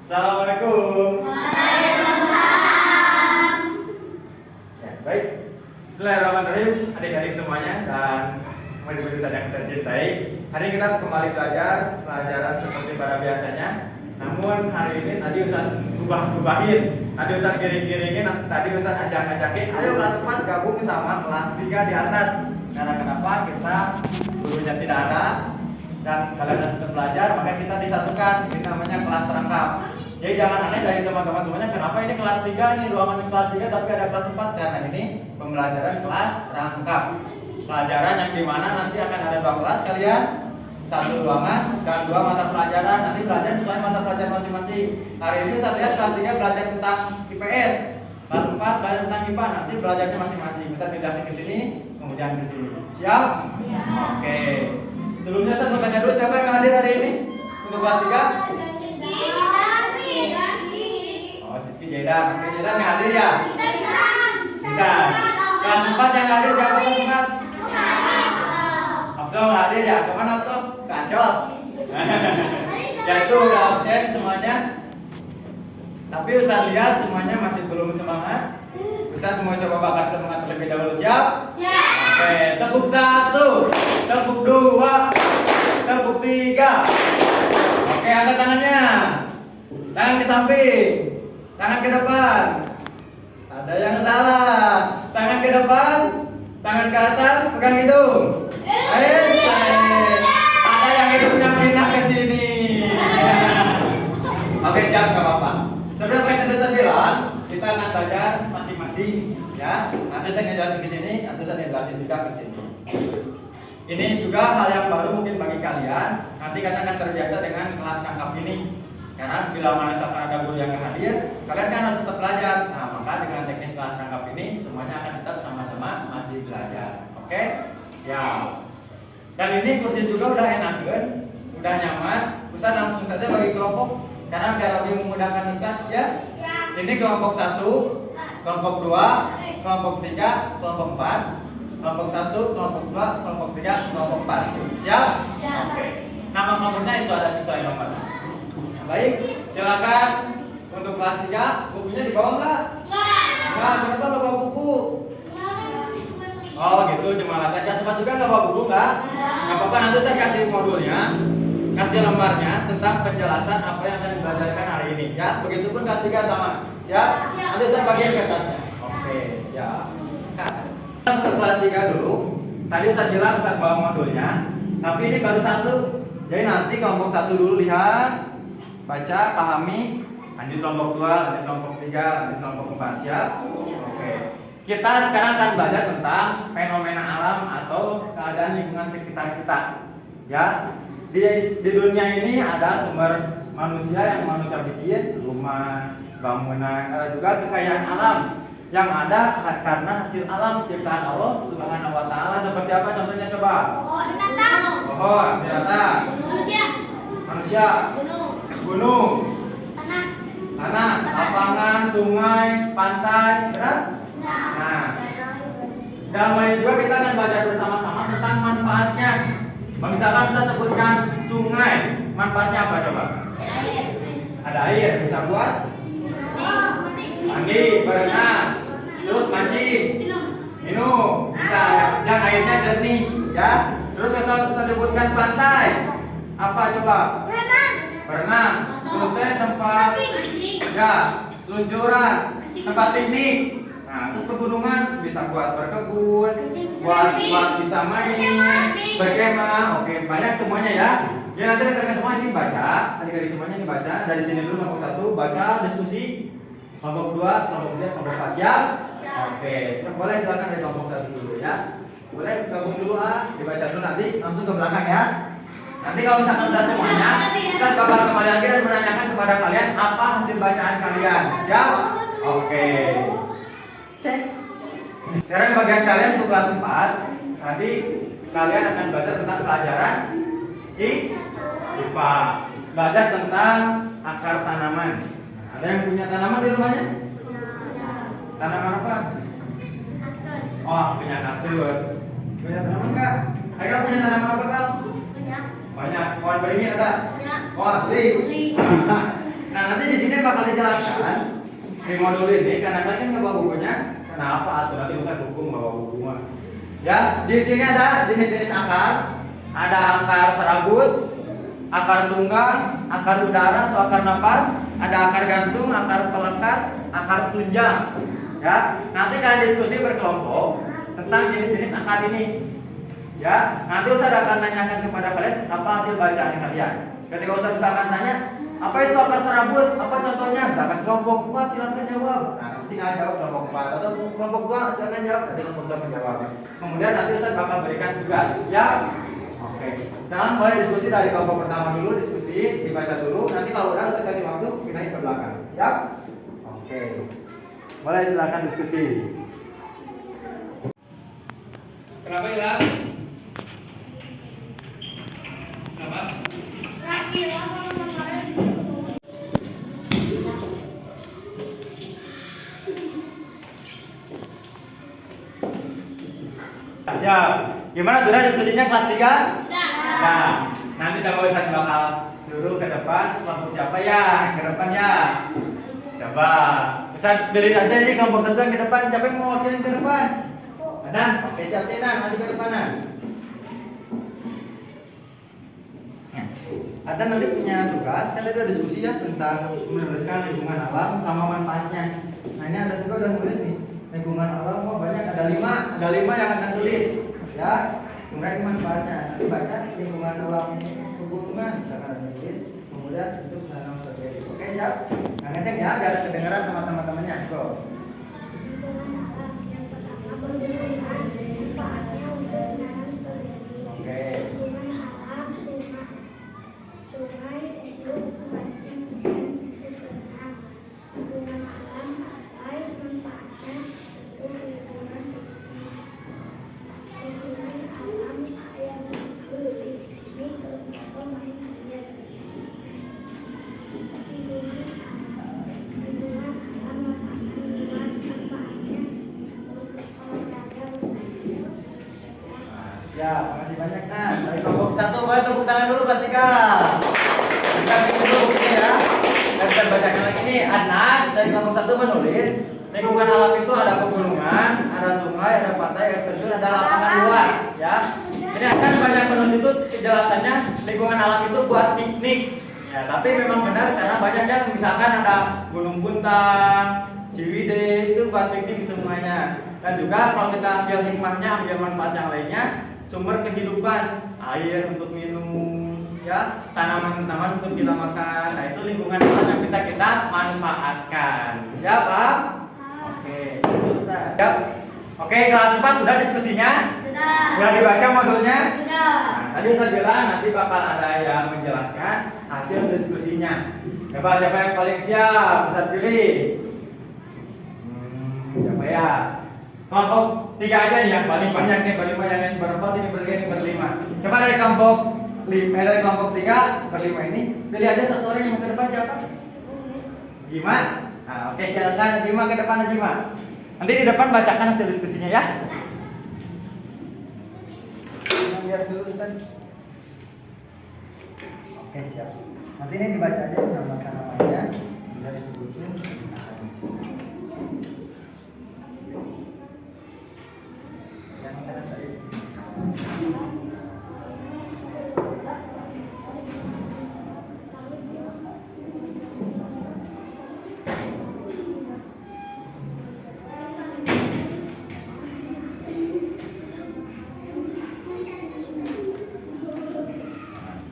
Assalamualaikum. Waalaikumsalam. Ya, baik. Bismillahirrahmanirrahim, adik-adik semuanya dan murid-murid yang saya cintai. Hari ini kita kembali belajar pelajaran seperti pada biasanya. Namun hari ini tadi Ustaz ubah-ubahin, tadi Ustaz giring-giringin, tadi Ustaz ajak-ajakin, ayo kelas 4 gabung sama kelas 3 di atas. Karena kenapa? Kita gurunya tidak ada dan kalian sudah belajar, maka kita disatukan. Ini namanya kelas rangkap. Jadi jangan aneh dari teman-teman semuanya, kenapa ini kelas 3, ini ruangan kelas 3 tapi ada kelas 4? Karena ini pembelajaran kelas rangkap. Pelajaran yang dimana nanti akan ada 2 kelas kalian, 1 ruangan dan 2 mata pelajaran. Nanti belajar sesuai mata pelajaran masing-masing. Hari ini saya lihat kelas 3 belajar tentang IPS, kelas 4 belajar tentang IPA. Nanti belajarnya masing-masing. Bisa dijelasin ke sini, kemudian ke sini. Siap? Ya. Oke. Sebelumnya saya mau tanya dulu, siapa yang hadir hari ini untuk kelas 3? Oh, Siti Jedan. Oke, Jedan yang hadir ya? Bisa. Kelas 4 yang hadir siapa kelas 4? Absol hadir ya? Kemana Absol? Kancot. Ya itu udah absen semuanya. Tapi Ustaz lihat semuanya masih belum semangat. Ustaz mau coba bakar semangat terlebih dahulu. Siap? Oke, tepuk 1, tepuk 2, tepuk 3. Oke, angkat tangannya. Tangan ke samping, tangan ke depan. Ada yang salah. Tangan ke depan, tangan ke atas, pegang hidung. Ada yang hidungnya pindah ke sini. Oke, siap, nggak apa-apa. Sebenarnya yang tadi saya bilang, kita akan belajar masing-masing, ya. Nanti saya ngejelasin di sini, nanti saya ngejelasin juga ke sini. Ini juga hal yang baru mungkin bagi kalian. Nanti kalian akan terbiasa dengan kelas rangkap ini. Karena bila mana misalkan ada guru yang hadir, kalian kan harus tetap belajar. Nah, maka dengan teknis kelas rangkap ini, semuanya akan tetap sama-sama masih belajar. Oke? Siap. Dan ini kursi juga udah enak kan? Udah nyaman. Ustaz langsung saja bagi kelompok. Karena biar lebih memudahkan Ustaz ya. Ini kelompok 1, kelompok 2, kelompok 3, kelompok 4, kelompok 1, kelompok 2, kelompok 3, kelompok 4. Siap? Oke. Nama kelompoknya itu ada sesuai nomor. Baik, silakan untuk kelas 3, bukunya dibawa nggak? Nggak, kenapa nggak bawa buku? Oh gitu, cuma latihan. Kelas 4 juga nggak bawa buku nggak? Nggak apa-apa, nanti saya kasih modulnya, kasih lembarnya tentang penjelasan apa yang akan dibelajarkan hari ini. Ya, begitupun kelas 3 sama. Siap? Nanti saya bagian kertasnya. Oke, siap. Nah, untuk kelas 3 dulu. Tadi saya bilang saya bawa modulnya, tapi ini baru 1. Jadi nanti kelompok 1 dulu lihat, baca, pahami, lanjut kelompok 2, lanjut kelompok 3, lanjut kelompok 4. Siap? Oke. Kita sekarang akan belajar tentang fenomena alam atau keadaan lingkungan sekitar kita. Ya. Di dunia ini ada sumber manusia yang manusia bikin, rumah, bangunan, ada juga kekayaan alam yang ada karena hasil alam ciptaan Allah Subhanahu wa taala. Seperti apa contohnya coba? Pohon, binatang, manusia, gunung, tanah, lapangan, sungai, pantai, benar? Nah, dalam hal ini juga kita akan belajar bersama-sama tentang manfaatnya. Misalkan saya sebutkan sungai, manfaatnya apa coba? Ada air, bisa buat mandi, berenang, terus mancing, minum, bisa yang airnya jernih, ya. Terus saya sebutkan pantai, apa coba? Berenang, terus tempat ya seluncuran, tempat piknik. Nah, terus pegunungan bisa buat berkebun, buat bisa main, berkemah. Oke, banyak semuanya ya. Ya nanti rekan-rekan semua ini baca, adik-adik semuanya ini baca. Dari sini dulu kelompok 1 baca diskusi, kelompok 2, kelompok 3, kelompok 4 siap. Oke, boleh silakan dari kelompok 1 dulu ya. Boleh gabung dulu dibaca dulu nanti langsung ke belakang ya. Nanti kalau misalkan sudah semuanya, saya bakal kembali lagi dan menanyakan kepada kalian apa hasil bacaan kalian. Siap? Oke. Cek. Sekarang bagian kalian untuk kelas 4. Tadi kalian akan belajar tentang pelajaran IPA. Belajar tentang akar tanaman. Ada yang punya tanaman di rumahnya? Tanaman apa? Oh, punya kaktus. Punya tanaman enggak? Ayo punya tanaman apa kak? Banyak. Pohon beringin ada? Oh, asli. Nah, nanti di dijelaskan di modul ini karena kan nggak bawa bukunya. Kenapa? Atau nanti usah hukum bawa buku mah. Ya, di sini ada jenis-jenis akar. Ada akar serabut, akar tunggang, akar udara atau akar napas, ada akar gantung, akar pelekat, akar tunjang. Ya, nanti kalian diskusi berkelompok tentang jenis-jenis akar ini. Ya, nanti Ustaz akan nanyakan kepada kalian apa hasil bacaan kalian. Ketika Ustaz misalkan tanya, apa itu akar serabut? Apa contohnya? Misalkan kelompok 4 silakan jawab. Nah, tinggal jawab kelompok 4 atau kelompok 2 silakan jawab. Nanti kelompok 2 menjawab. Kemudian nanti Ustaz bakal berikan tugas. Ya. Oke. Sekarang mulai diskusi dari kelompok pertama dulu, diskusi, dibaca dulu. Nanti kalau udah Ustaz kasih waktu, pindahin ke belakang. Siap? Oke. Mulai silakan diskusi. Kenapa hilang? Kenapa? Siap. Gimana sudah diskusinya kelas 3? Sudah. Nah, nanti coba Ustaz bakal suruh ke depan kelompok siapa ya? Ke depan ya. Coba Ustaz pilih aja ini kelompok tertentu yang ke depan. Siapa yang mau wakilin ke depan? Ada? Oke, siap Cina, nanti ke depanan. Ada nanti punya tugas, kan ada diskusi ya tentang menuliskan lingkungan alam sama manfaatnya. Nah ini ada juga udah nulis nih lingkungan alam, oh banyak ada 5 yang akan tulis ya. Kemudian manfaatnya, nanti baca lingkungan alam hubungan, misalkan ada tulis, kemudian untuk menanam strategi. Oke siap? Nah ngecek ya biar kedengaran sama teman-temannya. Go. Ya, makasih banyak. Nah, dari kelompok 1 boleh tepuk tangan dulu kelas 3. Kita bikin dulu bukunya ya. Dan kita bacakan lagi nih. Anak dari kelompok 1 menulis lingkungan alam itu ada pegunungan, ada sungai, ada pantai, air terjun, ada lapangan luas. Ya. Ini akan banyak penulis itu penjelasannya lingkungan alam itu buat piknik. Ya, tapi memang benar karena banyak yang misalkan ada Gunung Puntang, Ciwidey itu buat piknik semuanya. Dan juga kalau kita ambil hikmahnya, ambil manfaat yang lainnya, sumber kehidupan, air untuk minum, ya, tanaman-tanaman untuk kita makan. Nah itu lingkungan alam yang bisa kita manfaatkan. Siapa? Oke, Ustaz. Siap. Oke, kelas 4 sudah diskusinya? Sudah. Sudah dibaca modulnya? Sudah. Nah, tadi saya bilang nanti bakal ada yang menjelaskan hasil diskusinya. Coba siapa yang paling siap? Ustaz pilih. Siapa ya? Kelompok 3 aja nih yang paling banyak nih, paling banyak yang berempat ini bertiga ini berlima. Coba dari kelompok 3 berlima ini pilih aja satu orang yang ke depan siapa? Jima. Nah, oke silakan Jima ke depan Jima. Nanti di depan bacakan hasil diskusinya ya. Lihat dulu Ustaz. Oke siap. Nanti ini dibaca aja namanya, sudah disebutin.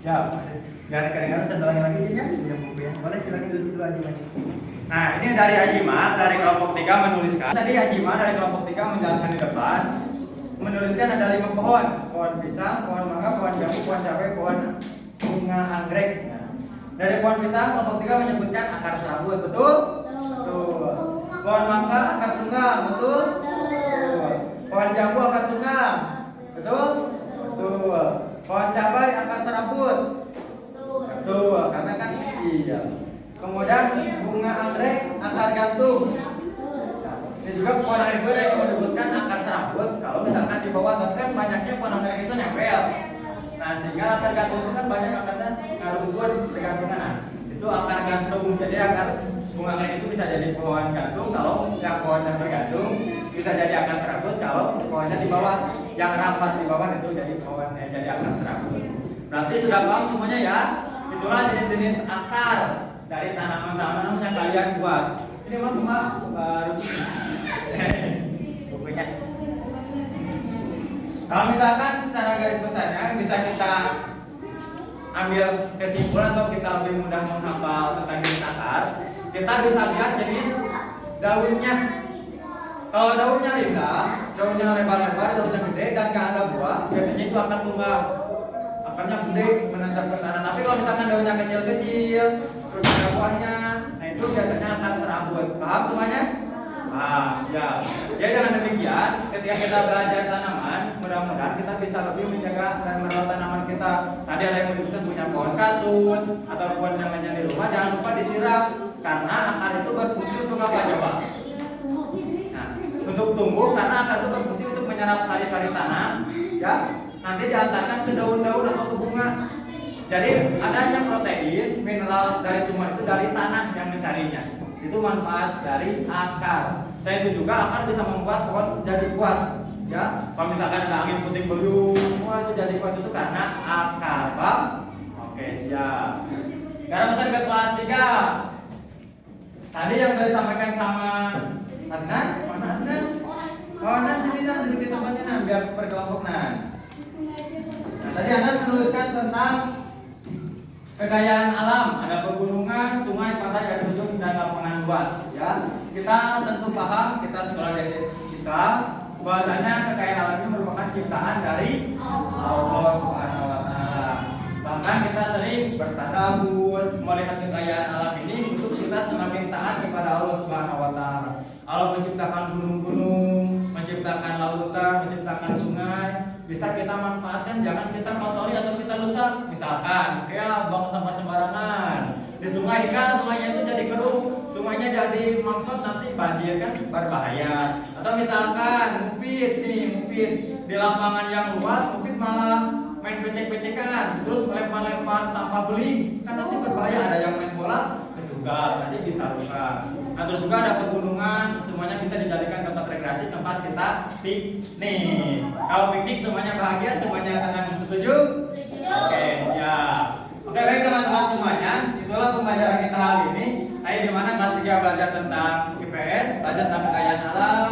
Siap. Biar kadang-kadang saya ulangin lagi ya, pinjam buku ya. Boleh silakan duduk dulu Ajima. Nah, ini dari Ajima dari kelompok 3 menuliskan. Tadi Ajima dari kelompok 3 menjelaskan di depan. Menuliskan ada 5 pohon. Pohon pisang, pohon mangga, pohon jambu, pohon cabai, pohon bunga anggrek. Nah, dari pohon pisang kelompok 3 menyebutkan akar serabut, betul? Betul. Pohon mangga akar tunggang, betul? Betul. Pohon jambu akar tunggang, betul? Betul. Pohon cabai akar serabut, betul, karena kan kecil. Kemudian bunga anggrek akar gantung. Ini juga pohon anggrek yang menyebutkan akar serabut. Kalau misalkan di bawah kan banyaknya pohon anggrek itu nempel. Nah sehingga akar gantung itu kan banyak akarnya ngaruh di gantungan. Nah, itu itu akar gantung. Jadi akar bunga anggrek itu bisa jadi pohon gantung kalau yang pohonnya bergantung, bisa jadi akar serabut kalau pohonnya di bawah, yang rapat di bawah itu jadi pohon jadi akar serabut. Berarti sudah paham semuanya ya? Itulah jenis-jenis akar dari tanaman-tanaman yang kalian buat. Ini mah baru bukunya. Kalau misalkan secara garis besarnya bisa kita ambil kesimpulan atau kita lebih mudah menghafal tentang jenis akar, kita bisa lihat jenis daunnya. Kalau daunnya rindang, daunnya lebar-lebar, daunnya gede dan gak ada buah, biasanya itu akar tunggal. Akarnya gede menanjak ke tanah. Tapi kalau misalkan daunnya kecil-kecil, terus ada buahnya, nah itu biasanya akar serabut. Paham semuanya? Ah, siap. Ya dengan demikian, ketika kita belajar tanaman, mudah-mudahan kita bisa lebih menjaga dan merawat tanaman kita. Tadi ada yang menyebutkan punya pohon kaktus atau pohon yang lainnya di rumah, jangan lupa disiram karena akar itu berfungsi untuk apa coba? Nah, untuk tumbuh karena akar itu berfungsi untuk menyerap sari-sari tanah, ya. Nanti diantarkan ke daun-daun atau ke bunga. Jadi adanya protein, mineral dari tumbuhan itu dari tanah yang mencarinya. Itu manfaat dari akar. Saya itu juga akar bisa membuat pohon jadi kuat. Ya, kalau misalkan ada angin puting beliung, semua itu jadi kuat itu karena akar. Paham? Oke, siap. Sekarang bisa ke kelas 3. Tadi yang tadi sampaikan sama Adnan, mana Adnan? Oh, Adnan sini dan duduk di tempatnya Nan, biar berkelompok Nan. Nah, tadi Adnan menuliskan tentang kekayaan alam, ada pegunungan, sungai, pantai, air terjun, dan lapangan luas. Ya, kita tentu paham, kita sekolah di Islam, bahwasanya kekayaan alam ini merupakan ciptaan dari Allah Subhanahu Wa Taala. Bahkan kita sering bertadabbur melihat kekayaan alam ini untuk kita semakin taat kepada Allah Subhanahu Wa Taala. Allah menciptakan gunung-gunung, menciptakan lautan, menciptakan sungai. Bisa kita manfaatkan, jangan kita kotori atau kita rusak. Misalkan, ya buang sampah sembarangan di sungai, kan sungainya itu jadi keruh, sungainya jadi mampet, nanti banjir kan berbahaya. Atau misalkan mupit di lapangan yang luas, mupit malah main becek-becekan, terus lempar-lempar sampah beling, kan nanti berbahaya. Ada yang main bola, juga nanti bisa luka. Nah, terus juga ada pegunungan, semuanya bisa dijadikan tempat rekreasi, tempat kita piknik. Kalau piknik semuanya bahagia, semuanya senang. Setuju? Oke, siap. Oke, baik teman-teman semuanya, itulah pembelajaran kita hari ini. Tadi di mana kelas 3 belajar tentang IPS, belajar tentang kekayaan alam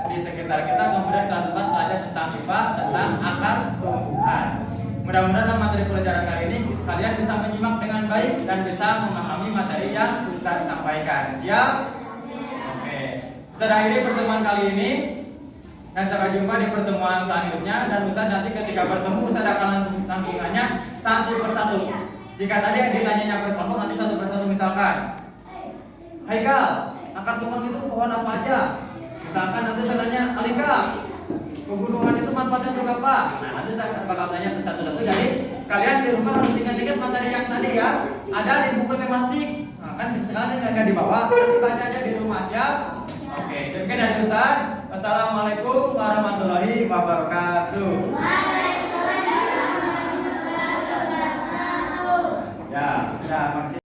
di sekitar kita, kemudian kelas 4 belajar tentang IPA, tentang akar tumbuhan. Mudah-mudahan materi pelajaran kali ini kalian bisa menyimak dengan baik dan bisa memahami materi yang Ustaz sampaikan. Siap? Oke. Sudah akhiri pertemuan kali ini dan sampai jumpa di pertemuan selanjutnya. Dan Ustaz nanti ketika bertemu Ustaz akan langsungannya satu persatu. Jika tadi yang ditanyanya berkelompok, nanti satu persatu. Misalkan, Haikal, akar tumbang itu pohon apa aja? Misalkan nanti saya tanya, Alika, pegunungan itu manfaatnya untuk apa? Nah, nanti saya bakal tanya satu-satu. Jadi kalian di rumah harus ingat-ingat materi yang tadi ya. Ada di buku tematik. Nah, kan sekarang nggak dibawa, nanti baca aja di rumah. Siap? Oke, demikian dari Ustaz. Wassalamualaikum warahmatullahi wabarakatuh. Waalaikumsalam warahmatullahi wabarakatuh. Ya, makasih.